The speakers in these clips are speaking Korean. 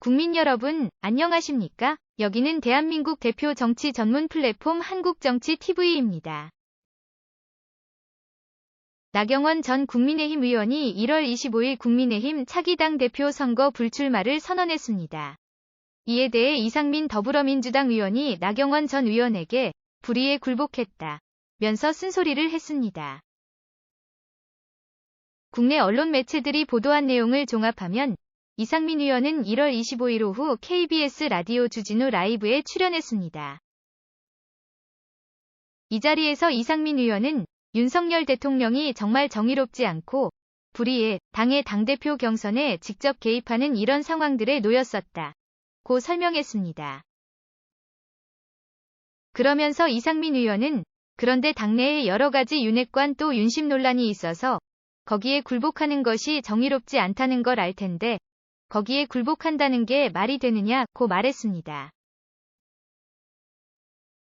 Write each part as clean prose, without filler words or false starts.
국민 여러분, 안녕하십니까? 여기는 대한민국 대표 정치 전문 플랫폼 한국정치TV입니다. 나경원 전 국민의힘 의원이 1월 25일 국민의힘 차기 당대표 선거 불출마를 선언했습니다. 이에 대해 이상민 더불어민주당 의원이 나경원 전 의원에게 불의에 굴복했다면서 쓴소리를 했습니다. 국내 언론 매체들이 보도한 내용을 종합하면 이상민 의원은 1월 25일 오후 KBS 라디오 주진우 라이브에 출연했습니다. 이 자리에서 이상민 의원은 윤석열 대통령이 정말 정의롭지 않고 불의에 당의 당대표 경선에 직접 개입하는 이런 상황들에 놓였었다고 설명했습니다. 그러면서 이상민 의원은 그런데 당내에 여러 가지 윤핵관 또 윤심 논란이 있어서 거기에 굴복하는 것이 정의롭지 않다는 걸 알 텐데 거기에 굴복한다는 게 말이 되느냐고 말했습니다.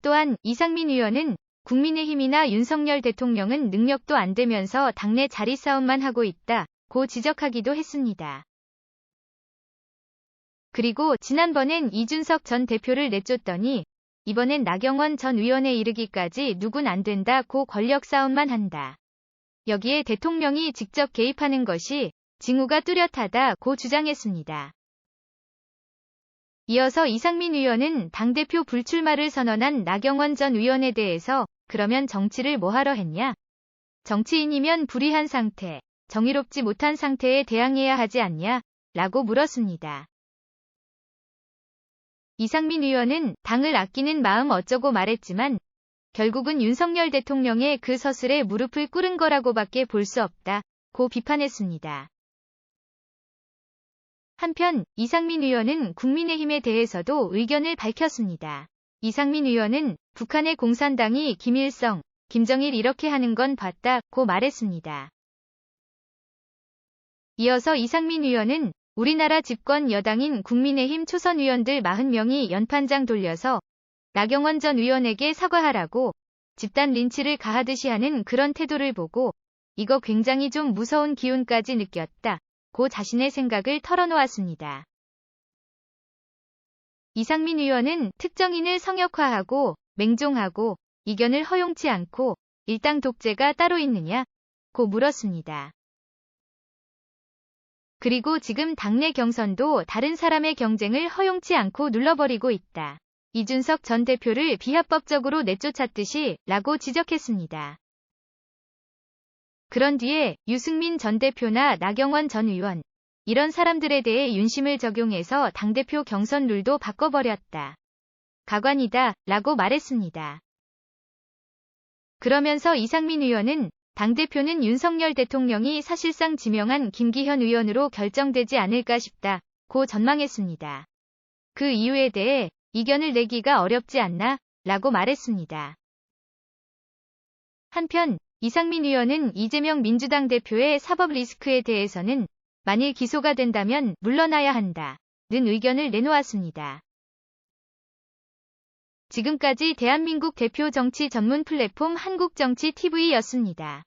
또한 이상민 의원은 국민의힘이나 윤석열 대통령은 능력도 안 되면서 당내 자리 싸움만 하고 있다고 지적하기도 했습니다. 그리고 지난번엔 이준석 전 대표를 내쫓더니 이번엔 나경원 전 의원에 이르기까지 누군 안 된다고 권력 싸움만 한다. 여기에 대통령이 직접 개입하는 것이 징후가 뚜렷하다고 주장했습니다. 이어서 이상민 의원은 당대표 불출마를 선언한 나경원 전 의원에 대해서 그러면 정치를 뭐하러 했냐? 정치인이면 불의한 상태, 정의롭지 못한 상태에 대항해야 하지 않냐? 라고 물었습니다. 이상민 의원은 당을 아끼는 마음 어쩌고 말했지만 결국은 윤석열 대통령의 그 서술에 무릎을 꿇은 거라고밖에 볼 수 없다고 비판했습니다. 한편 이상민 의원은 국민의힘에 대해서도 의견을 밝혔습니다. 이상민 의원은 북한의 공산당이 김일성, 김정일 이렇게 하는 건 봤다고 말했습니다. 이어서 이상민 의원은 우리나라 집권 여당인 국민의힘 초선 의원들 40명이 연판장 돌려서 나경원 전 의원에게 사과하라고 집단 린치를 가하듯이 하는 그런 태도를 보고 이거 굉장히 좀 무서운 기운까지 느꼈다고 자신의 생각을 털어놓았습니다. 이상민 의원은 특정인을 성역화하고 맹종하고 이견을 허용치 않고 일당 독재가 따로 있느냐고 물었습니다. 그리고 지금 당내 경선도 다른 사람의 경쟁을 허용치 않고 눌러버리고 있다. 이준석 전 대표를 비합법적으로 내쫓았듯이 라고 지적했습니다. 그런 뒤에 유승민 전 대표나 나경원 전 의원, 이런 사람들에 대해 윤심을 적용해서 당대표 경선 룰도 바꿔버렸다. 가관이다 라고 말했습니다. 그러면서 이상민 의원은 당대표는 윤석열 대통령이 사실상 지명한 김기현 의원으로 결정되지 않을까 싶다고 전망했습니다. 그 이유에 대해 이견을 내기가 어렵지 않나? 라고 말했습니다. 한편 이상민 의원은 이재명 민주당 대표의 사법 리스크에 대해서는 만일 기소가 된다면 물러나야 한다는 의견을 내놓았습니다. 지금까지 대한민국 대표 정치 전문 플랫폼 한국정치TV였습니다.